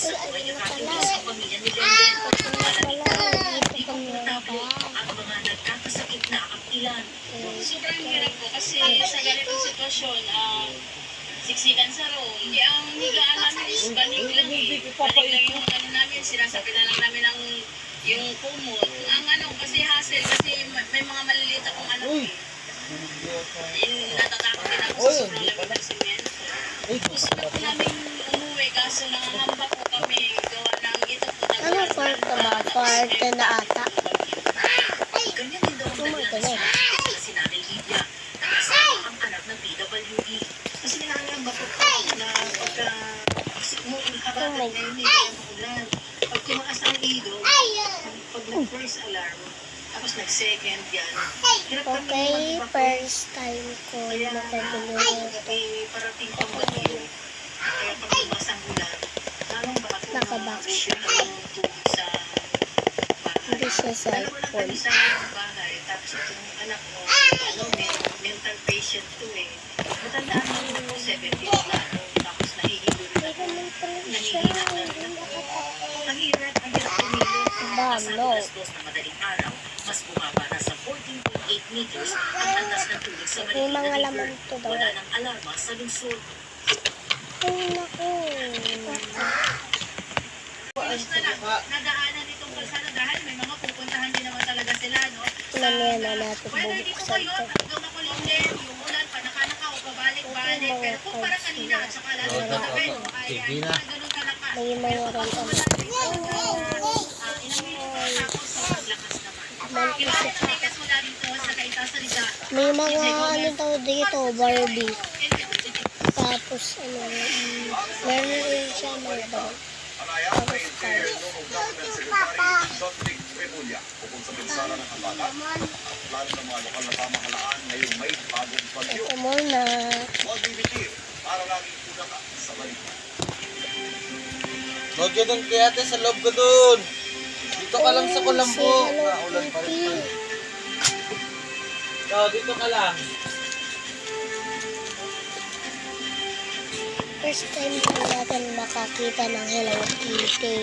sa buhay at ating Diyos ang pamilya ni Lenden. Malamig na hindi komportable at mga nagkakasakit na ang ilan. Sobrang hirap po kasi sa ganitong sitwasyon, siksikan sa room. Ang higaan namin is banig lang eh. Banig lang yung ano namin, sinasapin na lang namin yung kumot. Ang ano kasi hassle kasi may mga maliliit akong anak eh. Natatakot din ako sa sobrang lamig ng simento. Gusto na po namin umuwi kaso nangangamba po kami. Gawa ng ito po. Ano parte ba? Parte na ata. Ganyan din daw ang dahilan sa sinabi Lydia na kasama ang anak ng PWD. Kasi nangangamba po na pagka umuwi habagat ngayon ang ulan. Pag tumakas ang ilog, pag nag-first alarm, tapos nag-second yan. Okay, first time ko nakabili. Parating pang bagyo. Kaya pag lumas ang ulan, lalong baka Nakabox. ang tubig sa bahay. Hindi siya Dalawa lang cellphone. kami sa bahay. Tapos itong anak ko, mental patient to eh. Matandaan mo po, 70 na ano. Tapos nahihilo rin ako. Nahihina na. Ang hirap kumilos. Sa alas 2 na madaling araw, mas bumaba na sa 14.8 meters ang andas ng tubig sa May maliit mga na laman river. to daw. Wala nang alarma sa lungsod. Ay, naku. Ilos na lang, nadaanan itong kalsada dahil may mga pupuntahan din naman talaga sila, no? Mamaya na natin Whether dito bubuksan kayo, to. hanggang makulimlim, yung ulan, panakanaka o pabalik-balik. Pero kung para kanina at saka lalo na katabi, no? Ay, ganun kalakas. May mga rin Kapag ano. Tapos sobrang lakas naman. Mantisip. Ikas mula dito sa kaitasan nila. May mga ano daw dito, Barbie. Tapos ano, meron rin siya mga daw. Tapos cars. Ito muna. Huwag yun doon kaya ate, sa loob ko doon. Dito ka lang sa Kulambo. Say hello, Ulan pa rin Kitty. pa. So, dito ka lang. First time lang natin makakita ng Hello Kitty.